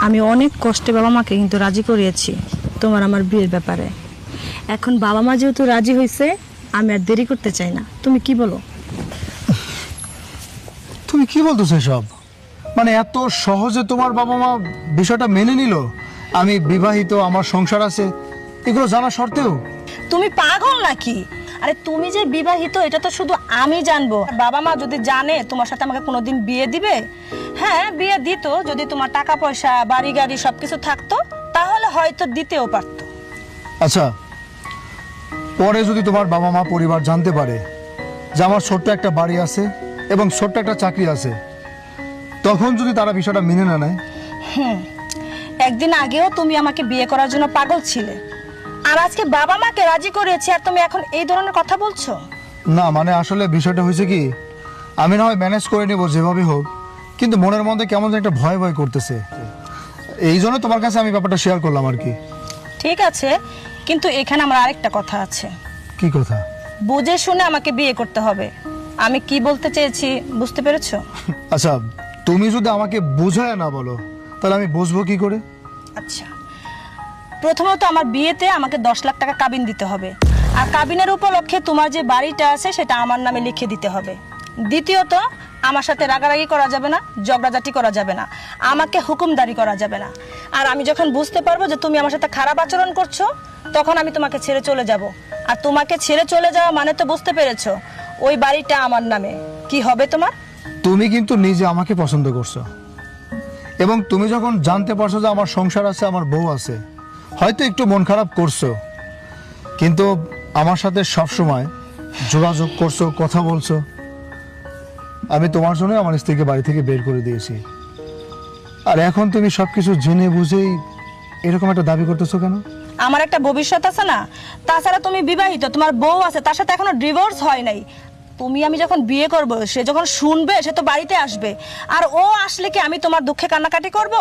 আমি অনেক কষ্টে বাবা মাকে কিন্তু রাজি করিয়েছি তোমার আমার বিয়ের ব্যাপারে। এখন বাবা মা যেহেতু রাজি হয়েছে, আমি আর দেরি করতে চাই না। তুমি কি বলো? তুমি কি বলতেছো সব? মানে এত সহজে তোমার বাবা মা বিষয়টা মেনে নিল? আমি বিবাহিত, আমার সংসার আছে, এগুলো জানা সত্ত্বেও? তুমি পাগল নাকি? আরে তুমি যে বিবাহিত এটা তো শুধু আমি জানবো। বাবা মা যদি জানে তোমার সাথে আমাকে কোনোদিন বিয়ে দিবে, হ্যাঁ বিয়ে দিত, যদি তোমার টাকা পয়সা বাড়ি গাড়ি সবকিছু থাকতো তাহলে হয়তো দিতেও পারতো। আচ্ছা, পরে যদি তোমার বাবা মা পরিবার জানতে পারে যে আমার ছোট্ট একটা বাড়ি আছে এবং ছোট্ট একটা চাকরি আছে, তখন যদি তারা বিষয়টা মেনে না নেয়? একদিন আগেও তুমি আমাকে বিয়ে করার জন্য পাগল ছিলে, আর আজকে বাবা মাকে রাজি করিয়েছি আর তুমি এখন এই ধরনের কথা বলছো? না মানে আসলে বিষয়টা হয়েছে কি, আমি না হয় ম্যানেজ করে নেবো যেভাবে হোক, কিন্তু মনের মধ্যে কেমন যেন একটা ভয় ভয় করতেছে। এই জন্য তোমার কাছে আমি ব্যাপারটা শেয়ার করলাম আর কি। ঠিক আছে, কিন্তু এখানে আমার আরেকটা কথা আছে। কি কথা? বুঝে শুনে আমাকে বিয়ে করতে হবে। আমি কি বলতে চেয়েছি বুঝতে পেরেছো? আচ্ছা, তুমি যদি আমাকে বুঝায় না বলো তাহলে আমি বুঝবো কি করে? আচ্ছা, প্রথমত আমার বিয়েতে আমাকে 10 লাখ টাকা কাবিন দিতে হবে, আর কাবিনের উপলক্ষে তোমার যে বাড়িটা আছে সেটা আমার নামে লিখে দিতে হবে। দ্বিতীয়ত, আমার সাথে রাগারাগি করা যাবে না, ঝগড়াঝাটি করা যাবে না, আমাকে হুকুমদারি করা যাবে না। আর আমি যখন বুঝতে পারবো যে তুমি আমার সাথে খারাপ আচরণ করছো, তখন আমি তোমাকে ছেড়ে চলে যাব। আর তোমাকে ছেড়ে চলে যাওয়া মানে তো বুঝতে পেরেছো, ওই বাড়িটা আমার নামে। কি হবে তোমার? তুমি কিন্তু নিজে আমাকে পছন্দ করছো, এবং তুমি যখন জানতে পারছো যে আমার সংসার আছে, আমার বউ আছে, হয়তো একটু মন খারাপ করছো, কিন্তু আমার সাথে সব সময় যোগাযোগ করছো, কথা বলছো। আমি তোমার জন্য আমার স্ত্রীকে বাড়ি থেকে বের করে দিয়েছি, আর এখন তুমি সবকিছু জেনে বুঝেই এরকম একটা দাবি করতেছো কেন? আমার একটা ভবিষ্যৎ আছে না? তাছাড়া তুমি বিবাহিত, তোমার বউ আছে, তার সাথে এখনো ডিভোর্স হয় নাই। আমি যখন বিয়ে করব, সে যখন শুনবে, সে তো বাড়িতে আসবে, আর ও আসলে কি আমি তোমার দুঃখে কান্নাকাটি করব?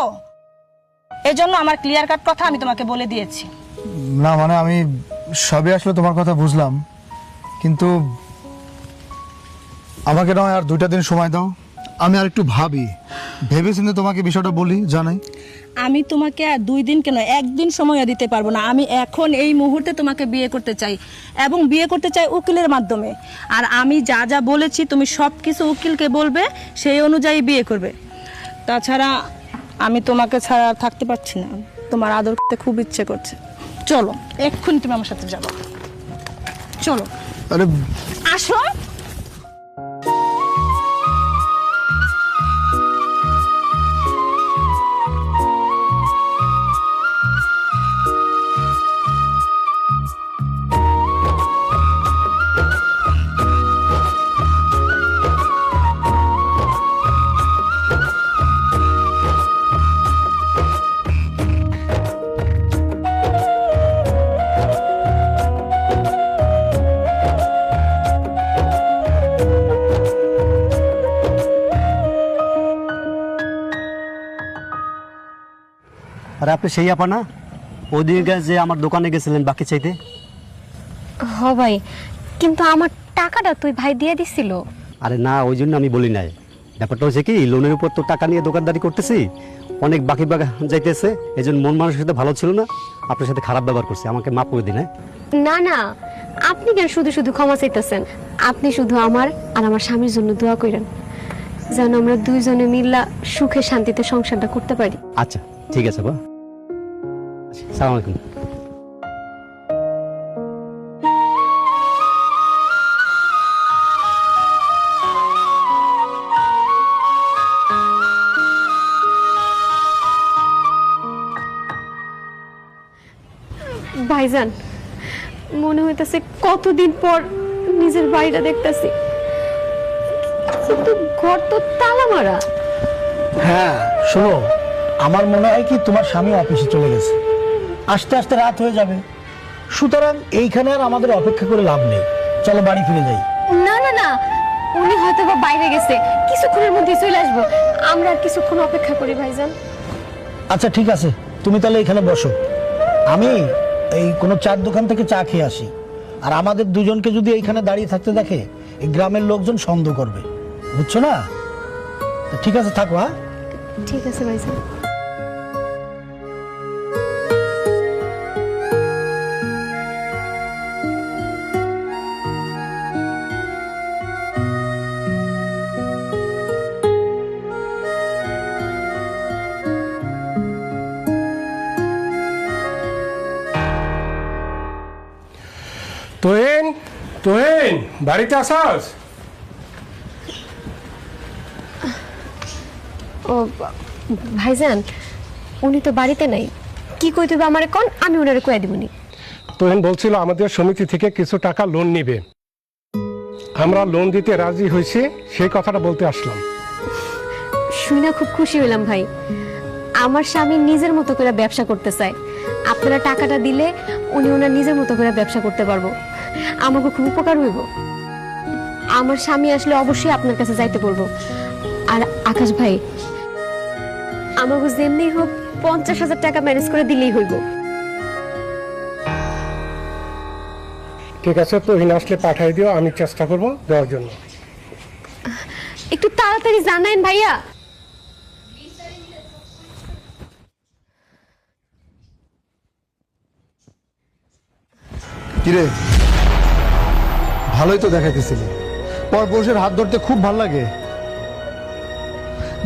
এজন্য আমার ক্লিয়ার কাট কথা আমি তোমাকে বলে দিয়েছি। না মানে আমি সবই আসলে তোমার কথা বুঝলাম, কিন্তু আমাকে নয় আর 2টা দিন সময় দাও, আমি আর একটু ভাবি, ভেবেচিন্তে তোমাকে বিষয়টা বলি, জানাই। আমি তোমাকে আর 2 দিন কেন, 1 দিন সময় দিতে পারবো না। আমি এখন এই মুহূর্তে তোমাকে বিয়ে করতে চাই, এবং বিয়ে করতে চাই উকিলের মাধ্যমে। আর আমি যা যা বলেছি তুমি সব কিছু উকিলকে বলবে, সেই অনুযায়ী বিয়ে করবে। তাছাড়া আমি তোমাকে ছাড়া আর থাকতে পারছি না, তোমার আদর করতে খুব ইচ্ছে করছে। চলো এক্ষুনি তুমি আমার সাথে যাবো, চলো। আরে আসো। আর আপনি সেই আপা না, ওদিকে যে আমার দোকানে গেছিলেন বাকি চাইতে? হ ভাই, কিন্তু আমার টাকাটা তুই ভাই দিয়ে দিছিল। আরে না, ওই জন্য আমি বলি নাই। ব্যাপারটা হচ্ছে কি, লোনের উপর তো টাকা নিয়ে দোকানদারি করতেছি, অনেক বাকি যাইতেছে, এই জন্য মন মানুষের সাথে ভালো ছিল না, আপনার সাথে খারাপ ব্যবহার করছে, আমাকে মাফ করে দিন। না না, আপনি কেন শুধু শুধু ক্ষমা চাইতেছেন? আপনি শুধু আমার আর আমার স্বামীর জন্য দোয়া করেন, যেন আমরা 2 জনে মিল্লা সুখে শান্তিতে সংসারটা করতে পারি। আচ্ছা ঠিক আছে বা, সালাম আলাইকুম। ভাইজান, মনে হইতেছে কতদিন পর নিজের বাড়িটা দেখতেছি, কিন্তু ঘর তো তালা মারা। হ্যাঁ শোনো, আমার মনে হয় কি তোমার স্বামী অফিসে চলে গেছে, আস্তে আস্তে রাত হয়ে যাবে, সুতরাং এইখানে আর আমাদের অপেক্ষা করে লাভ নেই, চলো বাড়ি ফিরে যাই। না না না, উনি হয়তো বা বাইরে গেছে, কিছুক্ষণের মধ্যে চলে আসবো, আমরা আর কিছুক্ষণ অপেক্ষা করি ভাইজান। আচ্ছা ঠিক আছে, তুমি তাহলে এখানে বসো, আমি এই কোনো চার দোকান থেকে চা খেয়ে আসি। আর আমাদের দুজনকে যদি এইখানে দাঁড়িয়ে থাকতে দেখে, এই গ্রামের লোকজন সন্দেহ করবে, বুঝছো না? ঠিক আছে, থাকো। হ্যাঁ ঠিক আছে ভাইজান। বাড়িতে আসাস? ও ভাইজান, উনি তো বাড়িতে নাই। কি কইতে হবে আমারে কোন, আমি ওনারে কইয়া দিবনি। তোহিন বলছিল আমাদের সমিতি থেকে কিছু টাকা লোন নিবে, আমরা লোন দিতে রাজি হয়েছি, সেই কথাটা বলতে আসলাম। শুনে খুব খুশি হইলাম ভাই। আমার স্বামী নিজের মতো করে ব্যবসা করতে চায়, আপনারা টাকাটা দিলে উনি ওনার নিজের মতো করে ব্যবসা করতে পারবো, আমাকে খুব উপকার হইব। আমার স্বামী আসলে অবশ্যই আপনার কাছে যাইতে বলবো। আর আকাশ ভাই, আমাকে যেমনি হোক 50,000 টাকা ম্যানেজ করে দিলেই হইব। ঠিক আছে, তোহিন আসলে পাঠাই দিও, আমি চেষ্টা করব দেওয়ার জন্য। একটু তাড়াতাড়ি জানাইন ভাইয়া। কিরে, ভালোই তো দেখাইতেছিলি, পর পুরুষের হাত ধরতে খুব ভাল লাগে।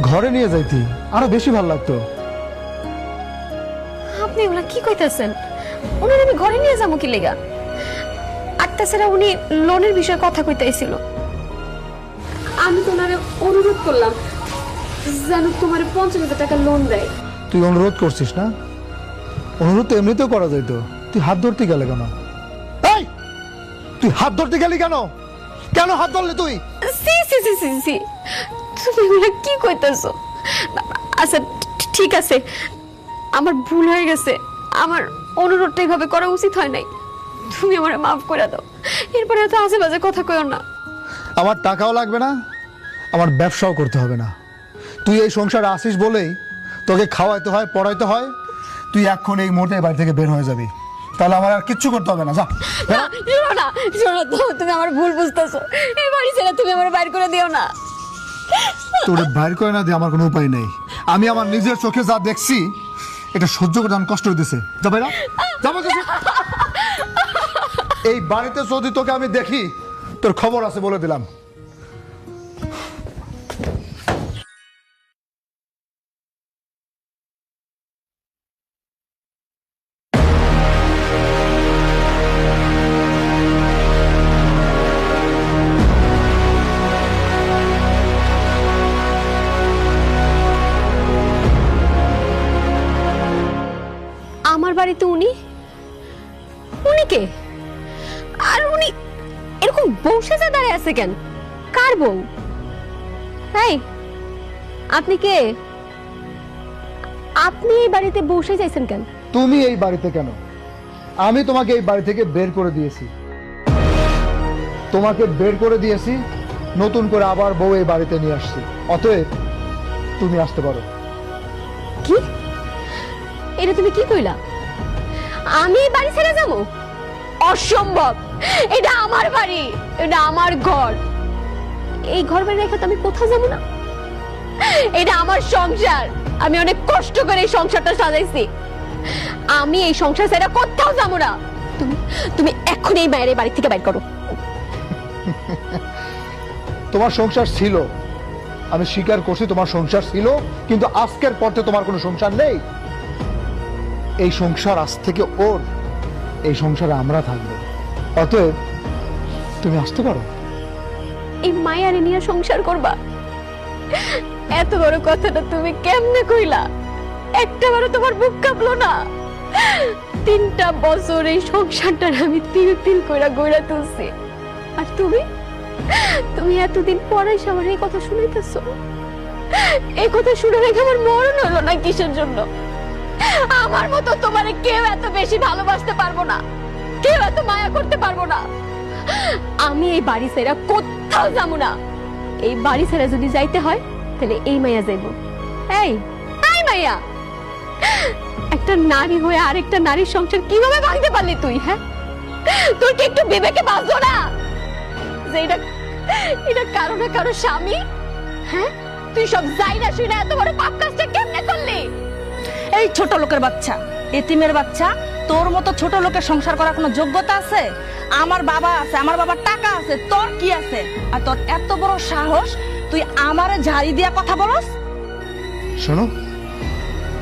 ঘরে নিয়ে যাইতি আরো বেশি ভাল লাগতো। আপনি ওরা কি কইতাছেন? ওনার আমি ঘরে নিয়ে যাবো কি লেগা? আর তাছাড়া উনি লোনের বিষয়ে কথা কইতাইছিল, আমি তো ওনারে অনুরোধ করলাম যেন তোমার 50,000 টাকা লোন দেয়। তুই অনুরোধ করছিস না? অনুরোধ তো এমনিতেও করা যাইতো, তুই হাত ধরতে গেলে কেন? এই, তুই হাত ধরতে গেলি কেন? কেন হাত ধরলে তুই? সি সি সি সি সি, তুমি এগুলা কি কইতাছো? আচ্ছা ঠিক আছে, আমার ভুল হয়ে গেছে, আমার অনুরোধটা এইভাবে করা উচিত হয় নাই, তুমি আমারে মাফ করে দাও। এরপরে এত আজেবাজে কথা কইও না। আমার টাকাও লাগবে না, আমার ব্যবসাও করতে হবে না। তুই এই সংসারে আসিস বলেই তোকে খাওয়াইতে হয়, পড়াইতে হয়। তুই এখন এই মুহূর্তে বাড়ি থেকে বের হয়ে যাবি, তাহলে আমার আর কিচ্ছু করতে হবে না। যা। শোনো তো, তুমি আমার ভুল বুঝতেছো। এই বাড়ি ছেড়ে তুমি আমার বাইর করে দিও না। তোর বাইর করে না দিয়ে আমার কোনো উপায় নেই। আমি আমার নিজের চোখে যা দেখছি এটা সহ্য করতে আমার কষ্ট হইতেছে। যা বাইরা, যা বলতেছি। এই বাড়িতে যদি তোকে আমি দেখি, তোর খবর আছে বলে দিলাম। আমার বাড়িতে উনি, উনি কে? আর উনি এরকম বউ সেজে দাঁড়িয়ে আছে কেন? কার বউ? এই, আপনি কে? আপনি এই বাড়িতে বসে যাইছেন কেন? তুমি এই বাড়িতে কেন? আমি তোমাকে এই বাড়ি থেকে বের করে দিয়েছি। তোমাকে বের করে দিয়েছি, নতুন করে আবার বউ এই বাড়িতে নিয়ে আসছি। অতএব তুমি আসতে পারো। কি? এটা তুমি কি কইলা? আমি এই বাড়ি ছেড়ে যাবো? অসম্ভব, এটা আমার বাড়ি, এটা আমার ঘর। এই ঘর বাড়ি রেখে তো আমি কোথাও যাবো না। এটা আমার সংসার, আমি অনেক কষ্ট করে এই সংসারটা সাজাইছি। আমি এই সংসার ছেড়ে কোথাও যাবো না। তুমি তুমি এখন এই বাইরে বাড়ি থেকে বাইর করো। তোমার সংসার ছিল, আমি স্বীকার করছি তোমার সংসার ছিল, কিন্তু আজকের পর থেকে তোমার কোনো সংসার নেই। এই সংসার আজ থেকে ওর, এই সংসারে আমরা থাকবো। অতএব তুমি আসতে পারো। এই মায়ারে নিয়ে সংসার করবা? এত বড় কথাটা তুমি কেমনে কইলা? একটাবারও তোমার বুক কাঁপলো না? 3টা বছর এই সংসারটা আমি তিল তিল কইরা গইরা তুলছি, আর তুমি তুমি এতদিন পরে আমার এই কথা শুনাইতেছো? এই কথা শুনে রেখে আমার মরণ হলো না কিসের জন্য? আমার মতো তোমারে কেউ এত বেশি ভালোবাসতে পারবো না, কেউ এত মায়া করতে পারবো না। আমি এই বাড়ি ছেড়ে কোথাও যাবো না। এই বাড়ি ছেড়ে যদি যাইতে হয় তাহলে এই মাইয়া যাইব। এই এই মাইয়া, একটা নারী হয়ে আরেকটা নারীর সংসার কিভাবে ভাঙতে পারলি তুই? হ্যাঁ, তোর কি একটু বিবেকে বাঁচলো না যে এটা কারো না কারো স্বামী? হ্যাঁ, তুই সব যাইরা শুইরা এত বড় পাপ কাজটা কেমনে করলি? এই ছোট লোকের বাচ্চা, এতিমের বাচ্চা, তোর মতো ছোট লোকের সংসার করার কোনো যোগ্যতা আছে? আমার বাবা আছে, আমার বাবার টাকা আছে, তোর কি আছে? আর তোর এত বড় সাহস, তুই আমারে ঝাড়ি দিয়া কথা বলস? শোনো,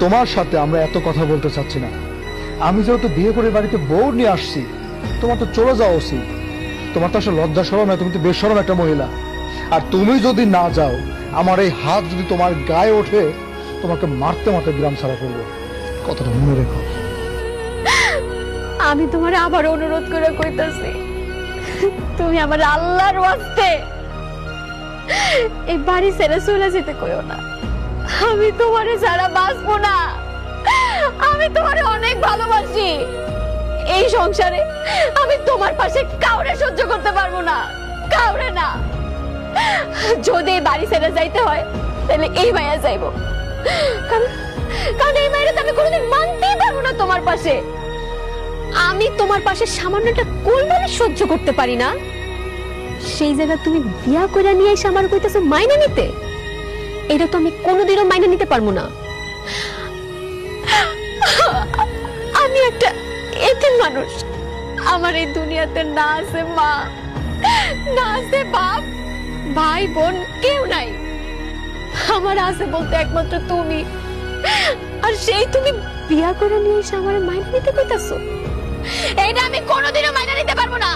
তোমার সাথে আমরা এত কথা বলতে চাচ্ছি না। আমি যেহেতু বিয়ে করে বাড়িতে বউ নিয়ে আসছি, তোমার তো চলে যাওয়া উচিত। তোমার তো আসলে লজ্জা শরম না, তুমি তো বেশরম একটা মহিলা। আর তুমি যদি না যাও, আমার এই হাত যদি তোমার গায়ে ওঠে, তোমাকে মারতে মারতে গ্রাম ছাড়া করবো, কথাটা মনে রেখো। আমি তোমার আবার অনুরোধ করে কইতাছি, তুমি আমার আল্লাহর ওয়াস্তে এই বাড়ি ছেড়ে চলে যেতে কইও না। আমি তোমারে ছাড়া বাঁচবো না। আমি তোমারে অনেক ভালোবাসি। এই সংসারে আমি তোমার পাশে কাউরে সহ্য করতে পারবো না, কাউরে না। যদি এই বাড়ি ছেড়ে যাইতে হয় তাহলে এই মায়া যাইবো, কারণ এই মায়ের আমি কোনোদিন মানতেই পারবো না তোমার পাশে। আমি তোমার পাশে সামান্য একটা কোলবালিশ সহ্য করতে পারি না, সেই জায়গা তুমি বিয়া করে নিয়ে এসে আমার কইতেছো মাইনে নিতে। এটা তো আমি কোনোদিনও মাইনে নিতে পারবো না। আমি একটা এতিম মানুষ। আমার এই দুনিয়াতে না আছে মা, না আছে বাপ, ভাই বোন কেউ নাই। আমার আছে বলতে একমাত্র তুমি, আর সেই তুমি বিয়া করে নিয়ে এসে আমার মাইনে নিতে কইতাছো। এইটা আমি কোনোদিনও মাইনে নিতে পারবো না।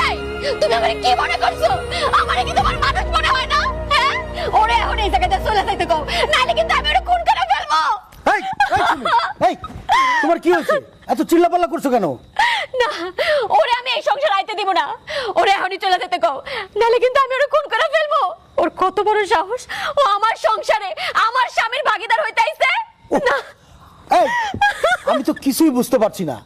এই তুমি আমারে কি মনে করছো? আমারে কি তোমার মানুষ মনে হয় না? হ্যাঁ, ওরে এখন এই জায়গাতে চলে যাইতে কও, নাইলে কিন্তু আমি ওরে খুন করে ফেলবো। এই এই তুমি, এই তোমার কি হয়েছে? এত চিল্লাপাল্লা করছো কেন? না, ওরে আমি এই সংসার আইতে দিব না। ওরে এখনই চলে যেতে কও, নাইলে কিন্তু আমি ওরে খুন করে ফেলবো। ওর কত বড় সাহস, ও আমার সংসারে আমার স্বামীর ভাগীদার হইতে আইছে। না, এই আমি তো কিছুই বুঝতে পারছি না।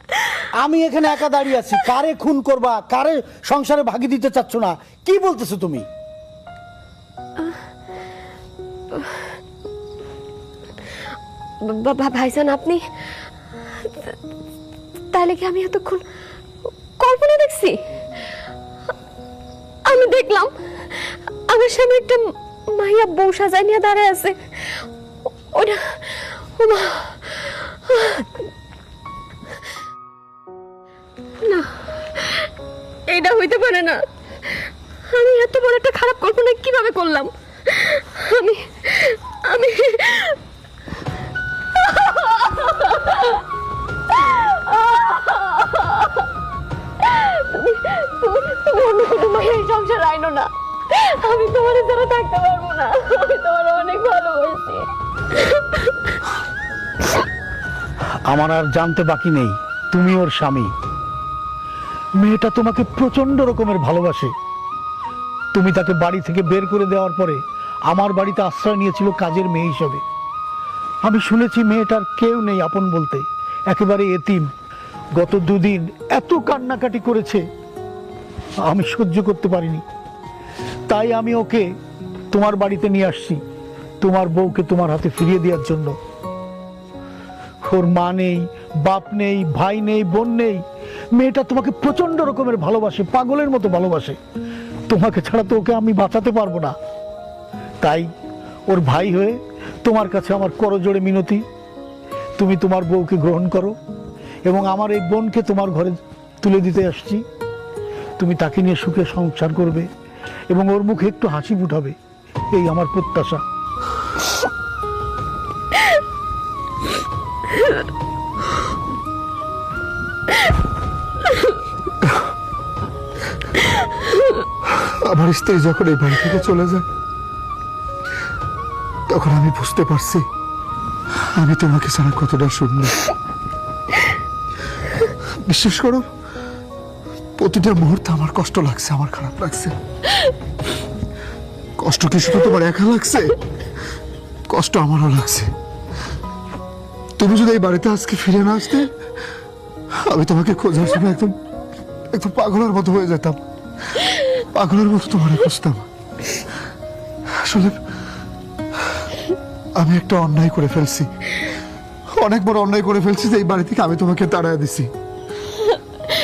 আমি এখানে একা দাঁড়িয়ে আছি, কারে খুন করবা, কারে সংসারে ভাগি দিতে চাচ্ছ না, কি বলতেছো তুমি? ভাইজান আপনি তাহলে কি আমি এতক্ষণ কল্পনা দেখছি? আমি দেখলাম আমার সামনে একটা মাইয়া বউ সাজায় নিয়ে দাঁড়ায় আছে। ওটা না, এটা হইতে পারে না। আমি এত বড় একটা খারাপ কল্পনা কিভাবে করলাম? আমি আমি তুমি অন্য কোনো মায়ের সংসার আইনো না। আমি তোমার ছাড়া থাকতে পারবো না। আমি তোমার অনেক ভালোবাসি। আমার আর জানতে বাকি নেই তুমি ওর স্বামী। মেয়েটা তোমাকে প্রচন্ড রকমের ভালোবাসে। তুমি তাকে বাড়ি থেকে বের করে দেওয়ার পরে আমার বাড়িতে আশ্রয় নিয়েছিল কাজের মেয়ে হিসেবে। আমি শুনেছি মেয়েটার কেউ নেই আপন বলতে, একেবারে এতিম। গত দুদিন এত কান্নাকাটি করেছে, আমি সহ্য করতে পারিনি। তাই আমি ওকে তোমার বাড়িতে নিয়ে আসছি, তোমার বউকে তোমার হাতে ফিরিয়ে দেওয়ার জন্য। ওর মা নেই, বাপ নেই, ভাই নেই, বোন নেই। মেয়েটা তোমাকে প্রচন্ড রকমের ভালোবাসে, পাগলের মতো ভালোবাসে। তোমাকে ছাড়া তো ওকে আমি বাঁচাতে পারবো না। তাই ওর ভাই হয়ে তোমার কাছে আমার করজোড়ে মিনতি, তুমি তোমার বউকে গ্রহণ করো এবং আমার এই বোনকে তোমার ঘরে তুলে দিতে আসছি। তুমি তাকে নিয়ে সুখে সংসার করবে এবং ওর মুখে একটু হাসি ফুটাবে, এই আমার প্রত্যাশা। আমার স্ত্রী যখন এই বাড়ি থেকে চলে যায়, তখন আমি বুঝতে পারছি আমি তোমাকে ছাড়া কতটা শূন্য। বিশ্বাস করো, প্রতিটা মুহূর্তে আমার কষ্ট লাগছে, আমার খারাপ লাগছে। কষ্ট কি শুধু তোমার একা লাগছে? কষ্ট আমারও লাগছে। তুমি যদি এই বাড়িতে আজকে ফিরে না আসতে, আমি তোমাকে খোঁজার সময় একদম একদম পাগলের মতো হয়ে যেতাম। পাগলের মতো তোমার খুঁজতাম। আসলে আমি একটা অন্যায় করে ফেলছি, অনেক বড় অন্যায় করে ফেলছি যে এই বাড়ি থেকে আমি তোমাকে তাড়ায় দিছি।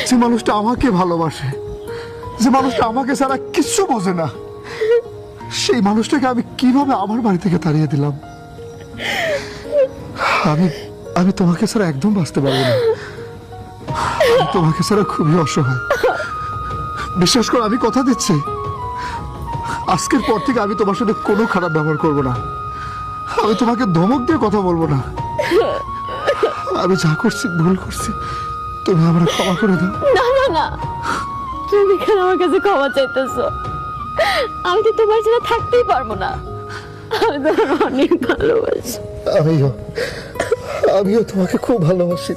যে মানুষটা আমাকে ভালোবাসে, যে মানুষটা আমাকে ছাড়া কিচ্ছু বোঝে না, সেই মানুষটাকে আমি কিভাবে আমার বাড়ি থেকে তাড়িয়ে দিলাম। আমি আমি তোমাকে ছাড়া একদম বাঁচতে পারবো না। আমি তোমাকে ছাড়া খুবই অসহায়। বিশ্বাস করো, আমি কথা দিচ্ছি, আজকের পর থেকে আমি তোমার সাথে কোনো খারাপ ব্যবহার করবো না। আমি তোমাকে ধমক দিয়ে কথা বলবো না। আমি যা করছি ভুল করছি, তুমি আমার ক্ষমা করে দাও। না না না, তুমি কেন আমার কাছে ক্ষমা চাইতেছো? আমি তো তোমার সাথে থাকতেই পারবো না। আমি তোমার অনেক ভালোবাসি। আমিও তোমাকে খুব ভালোবাসি।